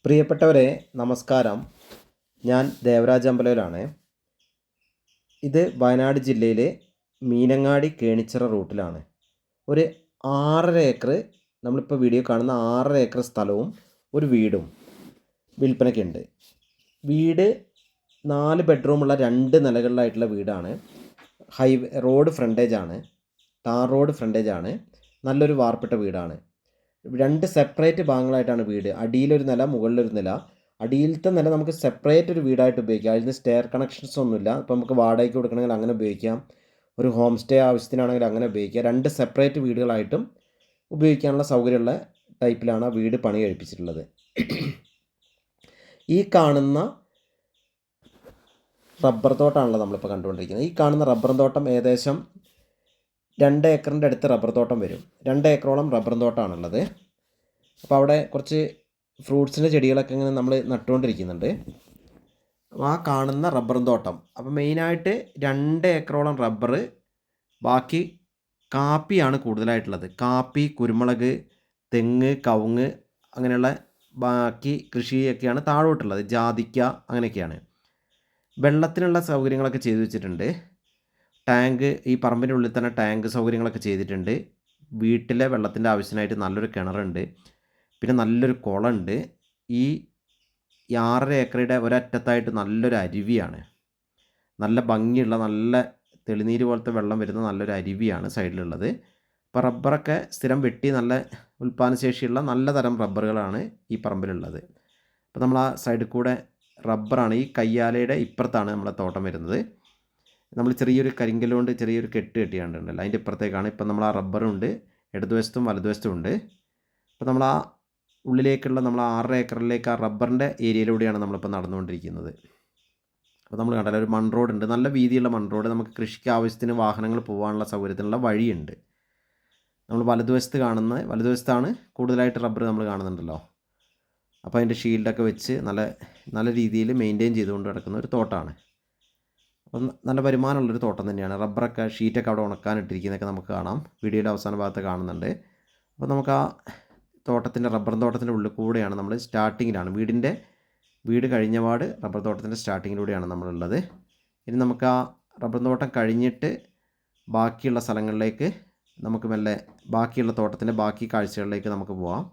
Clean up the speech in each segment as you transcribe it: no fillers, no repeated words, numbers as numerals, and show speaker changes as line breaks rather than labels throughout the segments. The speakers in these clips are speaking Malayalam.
പ്രിയപ്പെട്ടവരെ നമസ്കാരം. ഞാൻ ദേവരാജ് അമ്പലയിലാണ്. ഇത് വയനാട് ജില്ലയിലെ മീനങ്ങാടി കേണിച്ചിറ റൂട്ടിലാണ്. ഒരു 6.5 ഏക്കർ, നമ്മളിപ്പോൾ വീഡിയോ കാണുന്ന 6.5 ഏക്കർ സ്ഥലവും ഒരു വീടും വിൽപ്പനയ്ക്കുണ്ട്. വീട് 4 ബെഡ്റൂമുള്ള 2 നിലകളിലായിട്ടുള്ള വീടാണ്. റോഡ് ഫ്രണ്ടേജാണ്, ടാർ റോഡ് ഫ്രണ്ടേജാണ്. നല്ലൊരു വാർപ്പിട്ട വീടാണ്. 2 സെപ്പറേറ്റ് ഭാഗങ്ങളായിട്ടാണ് വീട്. അടിയിലൊരു നില, മുകളിലൊരു നില. അടിയിലത്തെ നില നമുക്ക് സെപ്പറേറ്റ് ഒരു വീടായിട്ട് ഉപയോഗിക്കാം. അതിന് സ്റ്റെയർ കണക്ഷൻസ് ഒന്നുമില്ല. അപ്പോൾ നമുക്ക് വാടകയ്ക്ക് കൊടുക്കണമെങ്കിൽ അങ്ങനെ ഉപയോഗിക്കാം, ഒരു ഹോം സ്റ്റേ ആവശ്യത്തിനാണെങ്കിൽ അങ്ങനെ ഉപയോഗിക്കാം. 2 സെപ്പറേറ്റ് വീടുകളായിട്ടും ഉപയോഗിക്കാനുള്ള സൗകര്യമുള്ള ടൈപ്പിലാണ് ആ വീട് പണി കഴിപ്പിച്ചിട്ടുള്ളത്. ഈ കാണുന്ന റബ്ബർ തോട്ടമാണല്ലോ നമ്മളിപ്പോൾ കണ്ടുകൊണ്ടിരിക്കുന്നത്. ഈ കാണുന്ന റബ്ബർ തോട്ടം ഏകദേശം 2 ഏക്കറിൻ്റെ അടുത്ത് റബ്ബർ തോട്ടം വരും. 2 ഏക്കറോളം റബ്ബർ തോട്ടമാണുള്ളത്. അപ്പോൾ അവിടെ കുറച്ച് ഫ്രൂട്ട്സിൻ്റെ ചെടികളൊക്കെ ഇങ്ങനെ നമ്മൾ നട്ടുകൊണ്ടിരിക്കുന്നുണ്ട്. അപ്പോൾ ആ കാണുന്ന റബ്ബർ തോട്ടം, അപ്പോൾ മെയിനായിട്ട് 2 ഏക്കറോളം റബ്ബർ, ബാക്കി കാപ്പിയാണ് കൂടുതലായിട്ടുള്ളത്. കാപ്പി, കുരുമുളക്, തെങ്ങ്, കവുങ്ങ്, അങ്ങനെയുള്ള ബാക്കി കൃഷിയൊക്കെയാണ് താഴോട്ടുള്ളത്. ജാതിക്ക, അങ്ങനെയൊക്കെയാണ്. വെള്ളത്തിനുള്ള സൗകര്യങ്ങളൊക്കെ ചെയ്തു വെച്ചിട്ടുണ്ട്. ടാങ്ക്, ഈ പറമ്പിൻ്റെ ഉള്ളിൽ തന്നെ ടാങ്ക് സൗകര്യങ്ങളൊക്കെ ചെയ്തിട്ടുണ്ട്. വീട്ടിലെ വെള്ളത്തിൻ്റെ ആവശ്യത്തിനായിട്ട് നല്ലൊരു കിണറുണ്ട്. പിന്നെ നല്ലൊരു കുളമുണ്ട്. ഈ 6.5 ഏക്കറുടെ ഒരറ്റത്തായിട്ട് നല്ലൊരു അരുവിയാണ്. നല്ല ഭംഗിയുള്ള, നല്ല തെളിനീര് പോലത്തെ വെള്ളം വരുന്ന നല്ലൊരു അരുവിയാണ് സൈഡിലുള്ളത്. അപ്പോൾ റബ്ബറൊക്കെ സ്ഥിരം വെട്ടി നല്ല ഉൽപ്പാദനശേഷിയുള്ള നല്ല തരം റബ്ബറുകളാണ് ഈ പറമ്പിലുള്ളത്. അപ്പോൾ നമ്മൾ ആ സൈഡിൽ കൂടെ റബ്ബറാണ്, ഈ കയ്യാലയുടെ ഇപ്പുറത്താണ് നമ്മളെ തോട്ടം വരുന്നത്. നമ്മൾ ചെറിയൊരു കരിങ്കല്ലുകൊണ്ട് ചെറിയൊരു കെട്ട് കെട്ടിയാണ്ടുണ്ടല്ലോ, അതിൻ്റെ ഇപ്പുറത്തേക്കാണ് ഇപ്പം നമ്മൾ ആ റബ്ബറുണ്ട്. ഇടതുവശത്തും വലതുവശത്തും ഉണ്ട്. അപ്പോൾ നമ്മൾ ആ ഉള്ളിലേക്കുള്ള നമ്മൾ 6.5 ഏക്കറിലേക്ക് ആ റബ്ബറിൻ്റെ ഏരിയയിലൂടെയാണ് നമ്മളിപ്പോൾ നടന്നുകൊണ്ടിരിക്കുന്നത്. അപ്പോൾ നമ്മൾ കണ്ടാൽ ഒരു മൺ റോഡുണ്ട്, നല്ല വീതിയുള്ള മൺ റോഡ്. നമുക്ക് കൃഷിക്ക് ആവശ്യത്തിന് വാഹനങ്ങൾ പോകാനുള്ള സൗകര്യത്തിനുള്ള വഴിയുണ്ട്. നമ്മൾ വലതുവശത്താണ് കൂടുതലായിട്ട് റബ്ബർ നമ്മൾ കാണുന്നുണ്ടല്ലോ. അപ്പോൾ അതിൻ്റെ ഷീൽഡൊക്കെ വെച്ച് നല്ല രീതിയിൽ മെയിൻറ്റെയിൻ ചെയ്തുകൊണ്ട് കിടക്കുന്ന ഒരു തോട്ടമാണ്. അപ്പം നല്ല വരുമാനമുള്ളൊരു തോട്ടം തന്നെയാണ്. റബ്ബറൊക്കെ ഷീറ്റൊക്കെ അവിടെ ഉണക്കാനിട്ടിരിക്കുന്നതൊക്കെ നമുക്ക് കാണാം, വീഡിയോയുടെ അവസാന ഭാഗത്ത് കാണുന്നുണ്ട്. അപ്പോൾ നമുക്ക് ആ റബ്ബർ തോട്ടത്തിൻ്റെ ഉള്ളിൽ കൂടെയാണ് നമ്മൾ, സ്റ്റാർട്ടിങ്ങിലാണ് വീട് കഴിഞ്ഞപാട് റബ്ബർ തോട്ടത്തിൻ്റെ സ്റ്റാർട്ടിങ്ങിലൂടെയാണ് നമ്മളുള്ളത്. ഇനി നമുക്ക് ആ റബ്ബർ തോട്ടം കഴിഞ്ഞിട്ട് ബാക്കിയുള്ള സ്ഥലങ്ങളിലേക്ക് നമുക്ക് മെല്ലെ ബാക്കിയുള്ള തോട്ടത്തിൻ്റെ ബാക്കി കാഴ്ചകളിലേക്ക് നമുക്ക് പോകാം.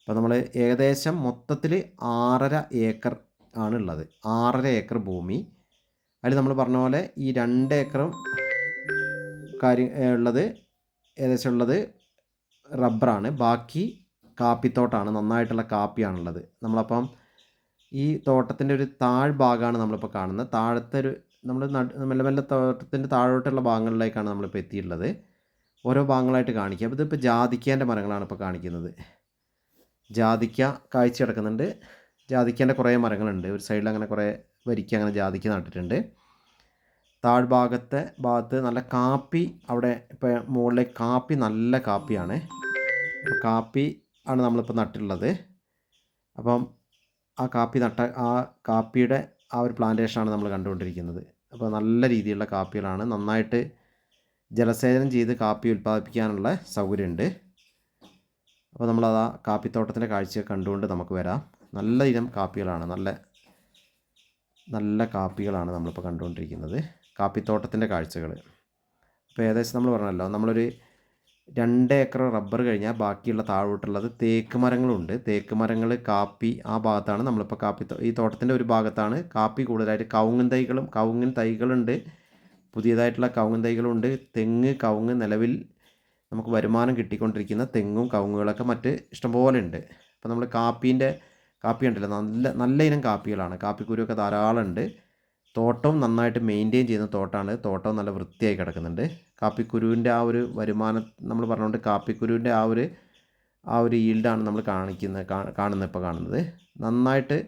അപ്പോൾ നമ്മൾ ഏകദേശം മൊത്തത്തിൽ 6.5 ഏക്കർ ആണുള്ളത്. 6.5 ഏക്കർ ഭൂമി. അതിൽ നമ്മൾ പറഞ്ഞ പോലെ ഈ 2 ഏക്കറും ഏകദേശം ഉള്ളത് റബ്ബറാണ്. ബാക്കി കാപ്പിത്തോട്ടമാണ്, നന്നായിട്ടുള്ള കാപ്പിയാണുള്ളത്. നമ്മളപ്പം ഈ തോട്ടത്തിൻ്റെ ഒരു താഴ്ഭാഗമാണ് നമ്മളിപ്പോൾ കാണുന്നത്. താഴത്തെ നമ്മൾ മെല്ലെ തോട്ടത്തിൻ്റെ താഴോട്ടുള്ള ഭാഗങ്ങളിലേക്കാണ് നമ്മളിപ്പോൾ എത്തിയിട്ടുള്ളത്. ഓരോ ഭാഗങ്ങളായിട്ട് കാണിക്കുക. അപ്പോൾ ഇതിപ്പോൾ ജാതിക്കേൻ്റെ മരങ്ങളാണ് ഇപ്പോൾ കാണിക്കുന്നത്. ജാതിക്ക കായ്ച്ച് കിടക്കുന്നുണ്ട്. ജാതിക്കേൻ്റെ കുറേ മരങ്ങളുണ്ട്. ഒരു സൈഡിൽ അങ്ങനെ കുറേ വരിക്ക് അങ്ങനെ ജാതിക്ക നട്ടിട്ടുണ്ട്. ഭാഗത്ത് നല്ല കാപ്പി, അവിടെ ഇപ്പോൾ മുകളിലേക്ക് കാപ്പി, നല്ല കാപ്പിയാണ്. കാപ്പി ആണ് നമ്മളിപ്പോൾ നട്ടിട്ടുള്ളത്. അപ്പം ആ കാപ്പിയുടെ ആ ഒരു പ്ലാന്റേഷനാണ് നമ്മൾ കണ്ടുകൊണ്ടിരിക്കുന്നത്. അപ്പോൾ നല്ല രീതിയിലുള്ള കാപ്പികളാണ്. നന്നായിട്ട് ജലസേചനം ചെയ്ത് കാപ്പി ഉൽപ്പാദിപ്പിക്കാനുള്ള സൗകര്യമുണ്ട്. അപ്പോൾ നമ്മളത് ആ കാപ്പിത്തോട്ടത്തിൻ്റെ കാഴ്ച കണ്ടുകൊണ്ട് നമുക്ക് വരാം. നല്ല ഇനം കാപ്പികളാണ്, നല്ല കാപ്പികളാണ് നമ്മളിപ്പോൾ കണ്ടുകൊണ്ടിരിക്കുന്നത്, കാപ്പിത്തോട്ടത്തിൻ്റെ കാഴ്ചകൾ. അപ്പോൾ ഏകദേശം നമ്മൾ പറഞ്ഞല്ലോ, നമ്മളൊരു 2 ഏക്കർ റബ്ബർ കഴിഞ്ഞാൽ ബാക്കിയുള്ള താഴോട്ടുള്ളത് തേക്ക് മരങ്ങളുണ്ട്. തേക്ക് മരങ്ങൾ, കാപ്പി, ആ ഭാഗത്താണ് നമ്മളിപ്പോൾ ഈ തോട്ടത്തിൻ്റെ ഒരു ഭാഗത്താണ് കാപ്പി കൂടുതലായിട്ട്. കവുങ്ങിൻ തൈകളുണ്ട്, പുതിയതായിട്ടുള്ള കവുങ്ങിൻ തൈകളുണ്ട്. കവുങ്ങ് നിലവിൽ നമുക്ക് വരുമാനം കിട്ടിക്കൊണ്ടിരിക്കുന്ന തെങ്ങും കവുങ്ങുകളൊക്കെ മറ്റ് ഇഷ്ടംപോലെ ഉണ്ട്. അപ്പോൾ നമ്മൾ കാപ്പി ഉണ്ടല്ലോ, നല്ല ഇനം കാപ്പികളാണ്. കാപ്പിക്കുരുവൊക്കെ ധാരാളം ഉണ്ട്. തോട്ടവും നന്നായിട്ട് മെയിൻറ്റെയിൻ ചെയ്യുന്ന തോട്ടമാണ്. തോട്ടവും നല്ല വൃത്തിയായി കിടക്കുന്നുണ്ട്. കാപ്പിക്കുരുവിൻ്റെ ആ ഒരു വരുമാനം നമ്മൾ പറഞ്ഞുകൊണ്ട് കാപ്പിക്കുരുവിൻ്റെ ആ ഒരു ഈൽഡാണ് നമ്മൾ കാണുന്നത്. നന്നായിട്ട്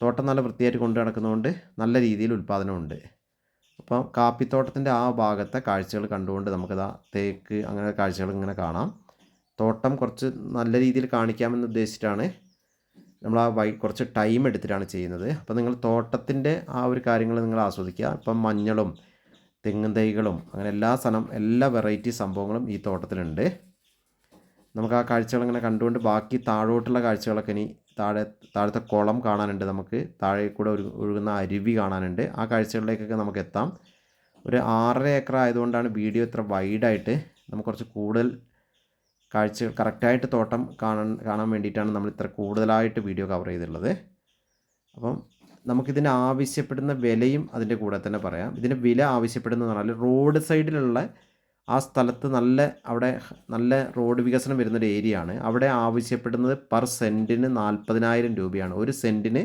തോട്ടം നല്ല വൃത്തിയായിട്ട് കൊണ്ടു നടക്കുന്നതുകൊണ്ട് നല്ല രീതിയിൽ ഉൽപ്പാദനമുണ്ട്. അപ്പം കാപ്പിത്തോട്ടത്തിൻ്റെ ആ ഭാഗത്തെ കാഴ്ചകൾ കണ്ടുകൊണ്ട് നമുക്കതാ തേക്ക്, അങ്ങനെ കാഴ്ചകൾ ഇങ്ങനെ കാണാം. തോട്ടം കുറച്ച് നല്ല രീതിയിൽ കാണിക്കാമെന്ന് ഉദ്ദേശിച്ചിട്ടാണ് നമ്മൾ കുറച്ച് ടൈം എടുത്തിട്ടാണ് ചെയ്യുന്നത്. അപ്പോൾ നിങ്ങൾ തോട്ടത്തിൻ്റെ ആ ഒരു കാര്യങ്ങൾ നിങ്ങൾ ആസ്വദിക്കുക. ഇപ്പം മഞ്ഞളും തെങ്ങും തൈകളും അങ്ങനെ എല്ലാ വെറൈറ്റി സംഭവങ്ങളും ഈ തോട്ടത്തിലുണ്ട്. നമുക്ക് ആ കാഴ്ചകളിങ്ങനെ കണ്ടുകൊണ്ട് ബാക്കി താഴോട്ടുള്ള കാഴ്ചകളൊക്കെ ഇനി താഴത്തെ കുളം കാണാനുണ്ട്, നമുക്ക് താഴെ കൂടെ ഒഴുകുന്ന അരുവി കാണാനുണ്ട്. ആ കാഴ്ചകളിലേക്കൊക്കെ നമുക്ക് എത്താം. ഒരു 6.5 ഏക്കർ ആയതുകൊണ്ടാണ് വീഡിയോ ഇത്ര വൈഡായിട്ട് നമുക്ക് കുറച്ച് കൂടുതൽ കാഴ്ചകൾ കറക്റ്റായിട്ട് തോട്ടം കാണാൻ വേണ്ടിയിട്ടാണ് നമ്മൾ ഇത്ര കൂടുതലായിട്ട് വീഡിയോ കവർ ചെയ്തിട്ടുള്ളത്. അപ്പം നമുക്കിതിന് ആവശ്യപ്പെടുന്ന വിലയും അതിൻ്റെ കൂടെ തന്നെ പറയാം. ഇതിൻ്റെ വില ആവശ്യപ്പെടുന്നതെന്ന് പറഞ്ഞാൽ റോഡ് സൈഡിലുള്ള ആ സ്ഥലത്ത് അവിടെ നല്ല റോഡ് വികസനം വരുന്നൊരു ഏരിയ ആണ്. അവിടെ ആവശ്യപ്പെടുന്നത് പെർ സെൻറ്റിന് 40,000 രൂപയാണ്. ഒരു സെൻറ്റിന്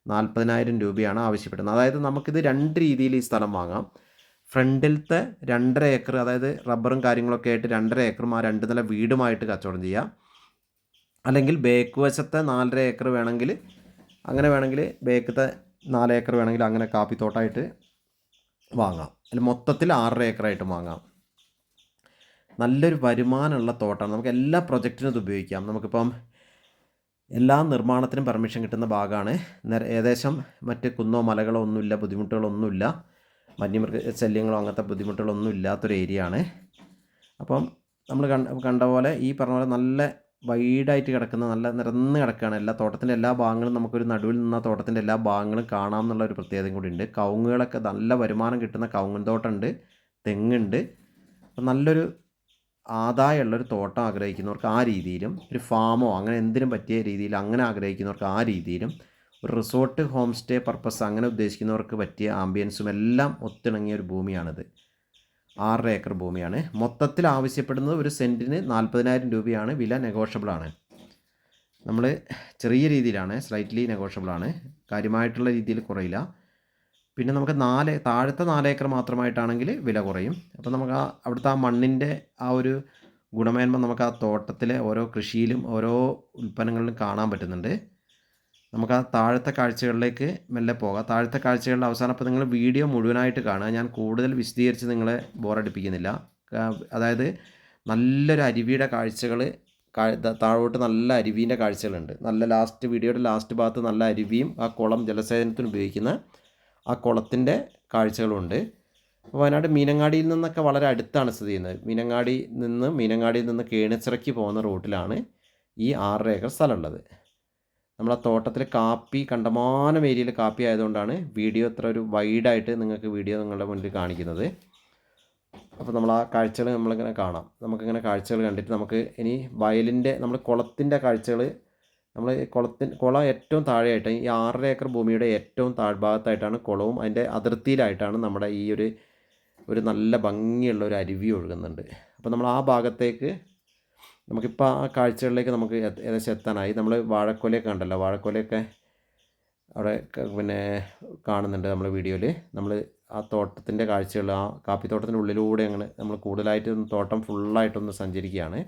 40,000 രൂപയാണ് ആവശ്യപ്പെടുന്നത്. അതായത് നമുക്കിത് 2 രീതിയിൽ ഈ സ്ഥലം വാങ്ങാം. ഫ്രണ്ടിലത്തെ 2.5 ഏക്കർ, അതായത് റബ്ബറും കാര്യങ്ങളൊക്കെ ആയിട്ട് 2.5 ഏക്കറും ആ 2 നില വീടുമായിട്ട് കച്ചവടം ചെയ്യാം. അല്ലെങ്കിൽ ബേക്ക് വശത്തെ 4.5 ഏക്കർ വേണമെങ്കിൽ അങ്ങനെ വേണമെങ്കിൽ ബേക്കത്തെ 4 ഏക്കർ വേണമെങ്കിൽ അങ്ങനെ കാപ്പിത്തോട്ടമായിട്ട് വാങ്ങാം. അതിൽ മൊത്തത്തിൽ 6.5 ഏക്കറായിട്ട് വാങ്ങാം. നല്ലൊരു വരുമാനമുള്ള തോട്ടമാണ്. നമുക്ക് എല്ലാ പ്രൊജക്റ്റിനും ഇത് ഉപയോഗിക്കാം. നമുക്കിപ്പം എല്ലാ നിർമ്മാണത്തിനും പെർമിഷൻ കിട്ടുന്ന ഭാഗമാണ്. ഏകദേശം മറ്റ് കുന്നോ മലകളോ ഒന്നുമില്ല, ബുദ്ധിമുട്ടുകളൊന്നുമില്ല, വന്യമൃഗ ശല്യങ്ങളോ അങ്ങനത്തെ ബുദ്ധിമുട്ടുകളൊന്നും ഇല്ലാത്തൊരു ഏരിയ ആണ്. അപ്പം നമ്മൾ കണ്ട പോലെ ഈ പറഞ്ഞ പോലെ നല്ല വൈഡായിട്ട് കിടക്കുന്ന, നല്ല നിരന്ന് കിടക്കുകയാണ്. തോട്ടത്തിൻ്റെ എല്ലാ ഭാഗങ്ങളും നമുക്കൊരു നടുവിൽ നിന്ന തോട്ടത്തിൻ്റെ എല്ലാ ഭാഗങ്ങളും കാണാം എന്നുള്ള ഒരു പ്രത്യേകതയും കൂടി ഉണ്ട്. കവുങ്ങുകളൊക്കെ നല്ല വരുമാനം കിട്ടുന്ന കവുങ്ങൻ തോട്ടമുണ്ട്, തെങ്ങുണ്ട്. അപ്പം നല്ലൊരു ആദായമുള്ളൊരു തോട്ടം ആഗ്രഹിക്കുന്നവർക്ക് ആ രീതിയിലും, ഒരു ഫാമോ അങ്ങനെ എന്തിനും പറ്റിയ രീതിയിൽ അങ്ങനെ ആഗ്രഹിക്കുന്നവർക്ക് ആ രീതിയിലും, ഒരു റിസോർട്ട് ഹോം സ്റ്റേ പർപ്പസ് അങ്ങനെ ഉദ്ദേശിക്കുന്നവർക്ക് പറ്റിയ ആംബിയൻസും എല്ലാം ഒത്തിണങ്ങിയ ഒരു ഭൂമിയാണിത്. 6.5 ഏക്കർ ഭൂമിയാണ്. മൊത്തത്തിൽ ആവശ്യപ്പെടുന്നത് ഒരു സെൻറ്റിന് 40,000 രൂപയാണ്. വില നെഗോഷ്യബിളാണ്. നമ്മൾ ചെറിയ രീതിയിലാണ്, സ്ലൈറ്റ്ലി നെഗോഷ്യബിളാണ്, കാര്യമായിട്ടുള്ള രീതിയിൽ കുറയില്ല. പിന്നെ നമുക്ക് താഴത്തെ 4 ഏക്കർ മാത്രമായിട്ടാണെങ്കിൽ വില കുറയും. അപ്പോൾ നമുക്ക് അവിടുത്തെ ആ മണ്ണിൻ്റെ ആ ഒരു ഗുണമേന്മ നമുക്ക് ആ തോട്ടത്തിലെ ഓരോ കൃഷിയിലും ഓരോ ഉൽപ്പന്നങ്ങളിലും കാണാൻ പറ്റുന്നുണ്ട്. നമുക്ക് ആ താഴത്തെ കാഴ്ചകളിലേക്ക് മെല്ലെ പോകാം. താഴത്തെ കാഴ്ചകളുടെ അവസാനം അപ്പോൾ നിങ്ങൾ വീഡിയോ മുഴുവനായിട്ട് കാണുക. ഞാൻ കൂടുതൽ വിശദീകരിച്ച് നിങ്ങളെ ബോറടിപ്പിക്കുന്നില്ല. അതായത് നല്ലൊരു അരുവിയുടെ കാഴ്ചകൾ, താഴോട്ട് നല്ല അരുവീൻ്റെ കാഴ്ചകളുണ്ട്. നല്ല വീഡിയോയുടെ ലാസ്റ്റ് ഭാഗത്ത് നല്ല അരുവിയും ആ കുളം ജലസേചനത്തിന് ഉപയോഗിക്കുന്ന ആ കുളത്തിൻ്റെ കാഴ്ചകളുണ്ട്. അപ്പോൾ വയനാട് മീനങ്ങാടിയിൽ നിന്നൊക്കെ വളരെ അടുത്താണ് സ്ഥിതി ചെയ്യുന്നത്. മീനങ്ങാടിയിൽ നിന്ന് കേണിച്ചിറയ്ക്ക് പോകുന്ന റൂട്ടിലാണ് ഈ 6.5 ഏക്കർ സ്ഥലമുള്ളത്. നമ്മളാ തോട്ടത്തിൽ കാപ്പി കണ്ടമാനം ഏരിയയിൽ കാപ്പി ആയതുകൊണ്ടാണ് വീഡിയോ ഇത്ര ഒരു വൈഡായിട്ട് നിങ്ങൾക്ക് വീഡിയോ നിങ്ങളുടെ മുന്നിൽ കാണിക്കുന്നത്. അപ്പോൾ നമ്മൾ ആ കാഴ്ചകൾ നമ്മളിങ്ങനെ കാണാം. നമുക്കിങ്ങനെ കാഴ്ചകൾ കണ്ടിട്ട് നമുക്ക് ഇനി നമ്മൾ കുളത്തിൻ്റെ കാഴ്ചകൾ, നമ്മൾ കുളം ഏറ്റവും താഴെയായിട്ട് ഈ 6.5 ഏക്കർ ഭൂമിയുടെ ഏറ്റവും താഴ്ഭാഗത്തായിട്ടാണ് കുളവും അതിൻ്റെ അതിർത്തിയിലായിട്ടാണ് നമ്മുടെ ഈ ഒരു നല്ല ഭംഗിയുള്ള ഒരു അരുവി ഒഴുകുന്നുണ്ട്. അപ്പോൾ നമ്മൾ ആ ഭാഗത്തേക്ക് നമുക്കിപ്പോൾ ആ കാഴ്ചകളിലേക്ക് നമുക്ക് ഏകദേശം എത്താനായി. നമ്മൾ വാഴക്കൊലയൊക്കെ കണ്ടല്ലോ, വാഴക്കൊലയൊക്കെ അവിടെ പിന്നെ കാണുന്നുണ്ട് നമ്മൾ വീഡിയോയിൽ. നമ്മൾ ആ തോട്ടത്തിൻ്റെ കാഴ്ചകൾ, ആ കാപ്പിത്തോട്ടത്തിൻ്റെ ഉള്ളിലൂടെ അങ്ങനെ നമ്മൾ കൂടുതലായിട്ട് തോട്ടം ഫുള്ളായിട്ടൊന്ന് സഞ്ചരിക്കുകയാണ്.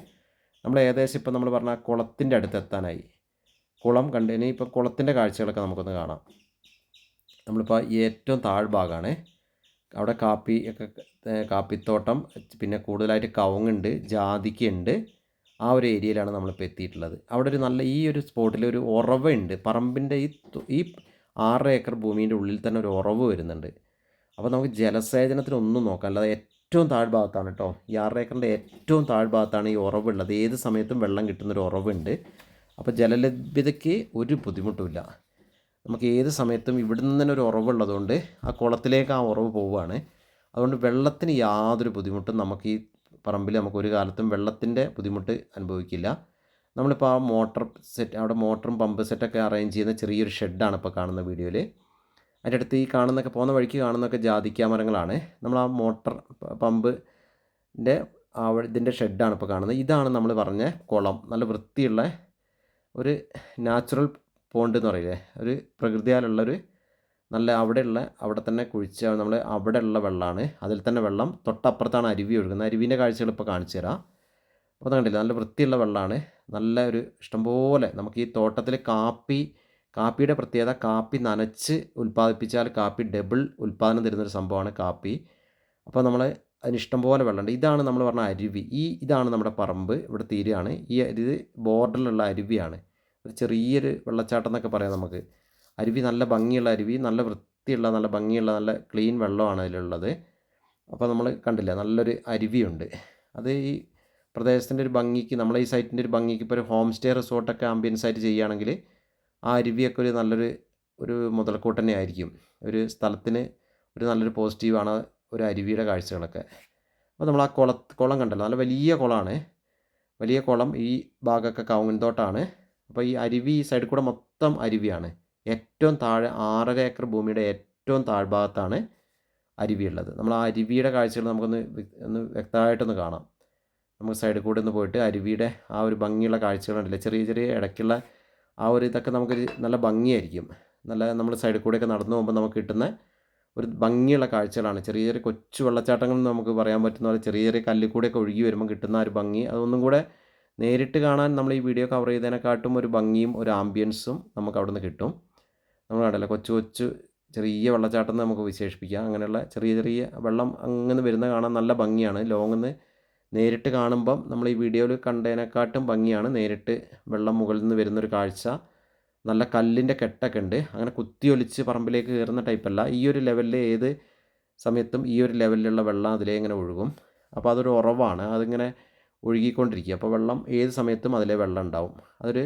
നമ്മൾ ഏകദേശം ഇപ്പോൾ നമ്മൾ പറഞ്ഞ കുളത്തിൻ്റെ അടുത്ത് എത്താനായി. കുളം കണ്ട് ഇനി ഇപ്പോൾ കുളത്തിൻ്റെ കാഴ്ചകളൊക്കെ നമുക്കൊന്ന് കാണാം. നമ്മളിപ്പോൾ ഏറ്റവും താഴ്ഭാഗമാണ്. അവിടെ കാപ്പിത്തോട്ടം, പിന്നെ കൂടുതലായിട്ട് കവുങ്ങുണ്ട്, ജാതിക്കയുണ്ട്. ആ ഒരു ഏരിയയിലാണ് നമ്മളിപ്പോൾ എത്തിയിട്ടുള്ളത്. അവിടെ ഒരു നല്ല ഈ ഒരു സ്പോട്ടിൽ ഒരു ഉറവുണ്ട്. പറമ്പിൻ്റെ ഈ 6 ഏക്കർ ഭൂമിൻ്റെ ഉള്ളിൽ തന്നെ ഒരു ഉറവ് വരുന്നുണ്ട്. അപ്പോൾ നമുക്ക് ജലസേചനത്തിനൊന്നും നോക്കാം, അല്ലാതെ ഏറ്റവും താഴ്ഭാഗത്താണ് കേട്ടോ, ഈ 6 ഏക്കറിൻ്റെ ഏറ്റവും താഴ്ഭാഗത്താണ് ഈ ഉറവുള്ളത്. ഏത് സമയത്തും വെള്ളം കിട്ടുന്നൊരു ഉറവുണ്ട്. അപ്പോൾ ജലലഭ്യതയ്ക്ക് ഒരു ബുദ്ധിമുട്ടുമില്ല. നമുക്ക് ഏത് സമയത്തും ഇവിടെ നിന്ന് തന്നെ ഒരു ഉറവുള്ളതുകൊണ്ട് ആ കുളത്തിലേക്ക് ആ ഉറവ് പോവുകയാണ്. അതുകൊണ്ട് വെള്ളത്തിന് യാതൊരു ബുദ്ധിമുട്ടും നമുക്ക് ഈ പറമ്പിൽ ഒരു കാലത്തും വെള്ളത്തിൻ്റെ ബുദ്ധിമുട്ട് അനുഭവിക്കില്ല. നമ്മളിപ്പോൾ ആ അവിടെ മോട്ടറും പമ്പ് സെറ്റൊക്കെ അറേഞ്ച് ചെയ്യുന്ന ചെറിയൊരു ഷെഡാണ് ഇപ്പോൾ കാണുന്ന വീഡിയോയിൽ. അതിൻ്റെ അടുത്ത് ഈ പോകുന്ന വഴിക്ക് കാണുന്നതൊക്കെ ജാതിക്ക മരങ്ങളാണ്. നമ്മൾ ആ മോട്ടർ പമ്പിൻ്റെ ഇതിൻ്റെ ഷെഡാണ് ഇപ്പോൾ കാണുന്നത്. ഇതാണ് നമ്മൾ പറഞ്ഞ കുളം. നല്ല വൃത്തിയുള്ള ഒരു നാച്ചുറൽ പോണ്ട് എന്ന് പറയില്ലേ, ഒരു പ്രകൃതിയാലുള്ളൊരു നല്ല അവിടെ തന്നെ കുഴിച്ച നമ്മൾ അവിടെയുള്ള വെള്ളമാണ്. അതിൽ തന്നെ വെള്ളം, തൊട്ടപ്പുറത്താണ് അരുവി ഒഴുകുന്നത്. അരുവിൻ്റെ കാഴ്ചകൾ ഇപ്പോൾ കാണിച്ചു തരാം. അപ്പോൾ കണ്ടില്ല, നല്ല വൃത്തിയുള്ള വെള്ളമാണ്. നല്ല ഒരു ഇഷ്ടംപോലെ നമുക്ക് ഈ തോട്ടത്തിൽ കാപ്പിയുടെ പ്രത്യേകത, കാപ്പി നനച്ച് ഉൽപ്പാദിപ്പിച്ചാൽ കാപ്പി ഡബിൾ ഉൽപ്പാദനം തരുന്നൊരു സംഭവമാണ് കാപ്പി. അപ്പോൾ അതിന് ഇഷ്ടംപോലെ വെള്ളമുണ്ട്. ഇതാണ് നമ്മൾ പറഞ്ഞ അരുവി. ഇതാണ് നമ്മുടെ പറമ്പ്, ഇവിടെ തീരുകയാണ്. ഇത് ബോർഡറിലുള്ള അരുവിയാണ്. ഒരു ചെറിയൊരു വെള്ളച്ചാട്ടം എന്നൊക്കെ പറയാം നമുക്ക്. അരുവി നല്ല ഭംഗിയുള്ള അരുവി, നല്ല വൃത്തിയുള്ള നല്ല ഭംഗിയുള്ള നല്ല ക്ലീൻ വെള്ളമാണ് അതിലുള്ളത്. അപ്പോൾ നമ്മൾ കണ്ടില്ല, നല്ലൊരു അരുവിയുണ്ട്. അത് ഈ പ്രദേശത്തിൻ്റെ ഒരു ഭംഗിക്ക്, നമ്മളെ ഈ സൈറ്റിൻ്റെ ഒരു ഭംഗിക്ക് ഇപ്പോൾ ഒരു ഹോം സ്റ്റേ റിസോർട്ടൊക്കെ ആംബിയൻസ് ആയിട്ട് ചെയ്യുകയാണെങ്കിൽ ആ അരുവിയൊക്കെ ഒരു നല്ലൊരു മുതൽക്കൂട്ട് തന്നെ ആയിരിക്കും. ഒരു സ്ഥലത്തിന് ഒരു നല്ലൊരു പോസിറ്റീവാണ് ഒരു അരുവിയുടെ കാഴ്ചകളൊക്കെ. അപ്പോൾ നമ്മൾ ആ കുളം കണ്ടല്ലോ, നല്ല വലിയ കുളമാണ്. വലിയ കുളം, ഈ ഭാഗമൊക്കെ കവുങ്ങിൻ തോട്ടമാണ്. അപ്പോൾ ഈ അരുവി ഈ സൈഡിൽ കൂടെ മൊത്തം അരുവിയാണ്. ഏറ്റവും താഴെ 6.5 ഏക്കർ ഭൂമിയുടെ ഏറ്റവും താഴ്ഭാഗത്താണ് അരുവിയുള്ളത്. നമ്മൾ ആ അരുവിയുടെ കാഴ്ചകൾ നമുക്കൊന്ന് വ്യക്തമായിട്ടൊന്ന് കാണാം. നമുക്ക് സൈഡിൽ കൂടെ ഒന്ന് പോയിട്ട് അരുവിയുടെ ആ ഒരു ഭംഗിയുള്ള കാഴ്ചകളുണ്ടല്ലോ, ചെറിയ ചെറിയ ഇടയ്ക്കുള്ള ആ ഒരു ഇതൊക്കെ നമുക്കൊരു നല്ല ഭംഗിയായിരിക്കും. നമ്മൾ സൈഡിൽ കൂടെയൊക്കെ നടന്നു പോകുമ്പോൾ നമുക്ക് കിട്ടുന്ന ഒരു ഭംഗിയുള്ള കാഴ്ചകളാണ്. ചെറിയ ചെറിയ കൊച്ചു വെള്ളച്ചാട്ടങ്ങൾ എന്ന് നമുക്ക് പറയാൻ പറ്റുന്ന പോലെ ചെറിയ ചെറിയ കല്ലിൽ കൂടെയൊക്കെ ഒഴുകി വരുമ്പോൾ കിട്ടുന്ന ഒരു ഭംഗി, അതൊന്നും കൂടെ നേരിട്ട് കാണാൻ നമ്മൾ ഈ വീഡിയോ കവർ ചെയ്തതിനെക്കാട്ടും ഒരു ഭംഗിയും ഒരു ആംബിയൻസും നമുക്ക് അവിടെ നിന്ന് കിട്ടും. നമ്മൾ കണ്ടല്ലോ, കൊച്ചു കൊച്ചു ചെറിയ വെള്ളച്ചാട്ടം എന്ന് നമുക്ക് വിശേഷിപ്പിക്കാം. അങ്ങനെയുള്ള ചെറിയ ചെറിയ വെള്ളം അങ്ങനെ വരുന്ന കാണാൻ നല്ല ഭംഗിയാണ്. ലോങ്ങിന്ന് നേരിട്ട് കാണുമ്പം നമ്മൾ ഈ വീഡിയോയിൽ കണ്ടതിനെക്കാട്ടും ഭംഗിയാണ് നേരിട്ട് വെള്ളം മുകളിൽ നിന്ന് വരുന്നൊരു കാഴ്ച. നല്ല കല്ലിൻ്റെ കെട്ടൊക്കെ ഉണ്ട്. അങ്ങനെ കുത്തിയൊലിച്ച് പറമ്പിലേക്ക് കയറുന്ന ടൈപ്പല്ല. ഈ ഒരു ലെവലിൽ ഏത് സമയത്തും ഈ ഒരു ലെവലിലുള്ള വെള്ളം അതിലേ ഇങ്ങനെ ഒഴുകും. അപ്പോൾ അതൊരു ഉറവാണ്, അതിങ്ങനെ ഒഴുകിക്കൊണ്ടിരിക്കുക. അപ്പോൾ വെള്ളം ഏത് സമയത്തും അതിലെ വെള്ളം ഉണ്ടാവും. ഒരു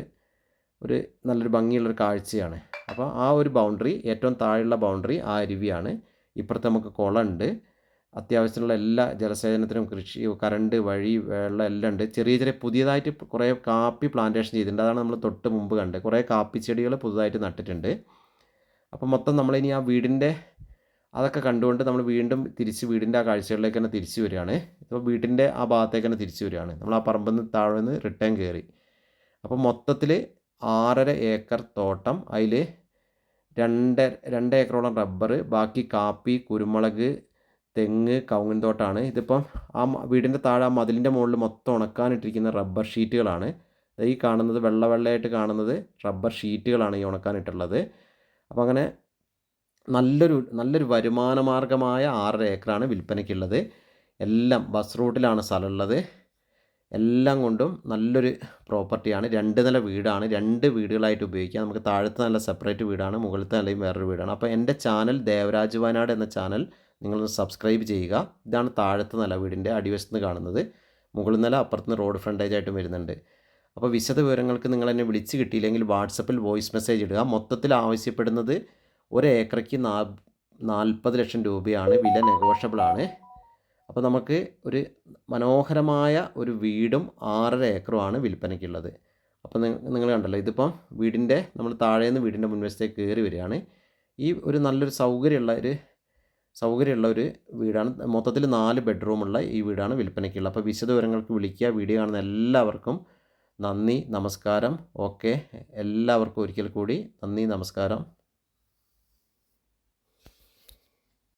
നല്ലൊരു ഭംഗിയുള്ളൊരു കാഴ്ചയാണ്. അപ്പോൾ ആ ഒരു ബൗണ്ടറി, ഏറ്റവും താഴെയുള്ള ബൗണ്ടറി ആ അരുവിയാണ്. ഇപ്പുറത്ത് നമുക്ക് കുളമുണ്ട്, അത്യാവശ്യത്തിനുള്ള എല്ലാ ജലസേചനത്തിനും കൃഷി, കറണ്ട്, വഴി, വെള്ളം എല്ലാം ഉണ്ട്. ചെറിയ ചെറിയ പുതിയതായിട്ട് കുറേ കാപ്പി പ്ലാന്റേഷൻ ചെയ്തിട്ടുണ്ട്. അതാണ് നമ്മൾ തൊട്ട് മുമ്പ് കണ്ടത്. കുറേ കാപ്പി ചെടികൾ പുതുതായിട്ട് നട്ടിട്ടുണ്ട്. അപ്പോൾ മൊത്തം നമ്മളിനി ആ വീടിൻ്റെ അതൊക്കെ കണ്ടുകൊണ്ട് നമ്മൾ വീണ്ടും തിരിച്ച് വീടിൻ്റെ ആ കാഴ്ചകളിലേക്ക് തന്നെ തിരിച്ച് വരികയാണ്. ഇപ്പോൾ വീട്ടിൻ്റെ ആ ഭാഗത്തേക്ക് തന്നെ തിരിച്ച് വരികയാണ്. നമ്മൾ ആ പറമ്പിൽ നിന്ന് താഴെ നിന്ന് റിട്ടേൺ കയറി. അപ്പോൾ മൊത്തത്തിൽ 6.5 ഏക്കർ തോട്ടം, അതിൽ 2 ഏക്കറോളം റബ്ബർ, ബാക്കി കാപ്പി, കുരുമുളക്, തെങ്ങ്, കവുങ്ങിൻ തോട്ടമാണ്. ഇതിപ്പം ആ വീടിൻ്റെ താഴെ ആ മതിലിൻ്റെ മുകളിൽ മൊത്തം ഉണക്കാനിട്ടിരിക്കുന്ന റബ്ബർ ഷീറ്റുകളാണ്. ഈ കാണുന്നത് വെള്ളയായിട്ട് കാണുന്നത് റബ്ബർ ഷീറ്റുകളാണ് ഈ ഉണക്കാനിട്ടുള്ളത്. അപ്പോൾ അങ്ങനെ നല്ലൊരു വരുമാന മാർഗമായ 6.5 ഏക്കറാണ് വിൽപ്പനയ്ക്കുള്ളത്. എല്ലാം ബസ് റൂട്ടിലാണ് സ്ഥലമുള്ളത്. എല്ലാം കൊണ്ടും നല്ലൊരു പ്രോപ്പർട്ടിയാണ്. 2 നില വീടാണ്. 2 വീടുകളായിട്ട് ഉപയോഗിക്കാം. നമുക്ക് താഴത്തെ നല്ല സെപ്പറേറ്റ് വീടാണ്, മുകളിലത്തെ നിലയും വേറൊരു വീടാണ്. അപ്പോൾ എൻ്റെ ചാനൽ ദേവരാജ് വയനാട് എന്ന ചാനൽ നിങ്ങളൊന്ന് സബ്സ്ക്രൈബ് ചെയ്യുക. ഇതാണ് താഴത്തെ നില, വീടിൻ്റെ അടിവശത്ത് നിന്ന് കാണുന്നത്. മുകളിൽ നില അപ്പുറത്തുനിന്ന് റോഡ് ഫ്രണ്ടേജ് ആയിട്ടും വരുന്നുണ്ട്. അപ്പോൾ വിശദ വിവരങ്ങൾക്ക് നിങ്ങൾ എന്നെ വിളിച്ച് കിട്ടിയില്ലെങ്കിൽ വാട്സപ്പിൽ വോയിസ് മെസ്സേജ് ഇടുക. മൊത്തത്തിൽ ആവശ്യപ്പെടുന്നത് 1 ഏക്കറയ്ക്ക് 40 ലക്ഷം രൂപയാണ്. വില നെഗോഷ്യബിളാണ്. അപ്പോൾ നമുക്ക് ഒരു മനോഹരമായ ഒരു വീടും 6.5 ഏക്കറുമാണ് വിൽപ്പനയ്ക്കുള്ളത്. അപ്പോൾ നിങ്ങൾ കണ്ടല്ലോ, ഇതിപ്പം നമ്മൾ താഴേന്ന് വീടിൻ്റെ മുൻവശത്തേക്ക് കയറി വരികയാണ്. ഈ ഒരു നല്ലൊരു സൗകര്യമുള്ള ഒരു വീടാണ്. മൊത്തത്തിൽ 4 ബെഡ്റൂമുള്ള ഈ വീടാണ് വിൽപ്പനയ്ക്കുള്ളത്. അപ്പോൾ വിശദ വിവരങ്ങൾക്ക് വിളിക്കുക. വീഡിയോ കാണുന്ന എല്ലാവർക്കും നന്ദി, നമസ്കാരം. ഓക്കെ, എല്ലാവർക്കും ഒരിക്കൽ കൂടി നന്ദി, നമസ്കാരം.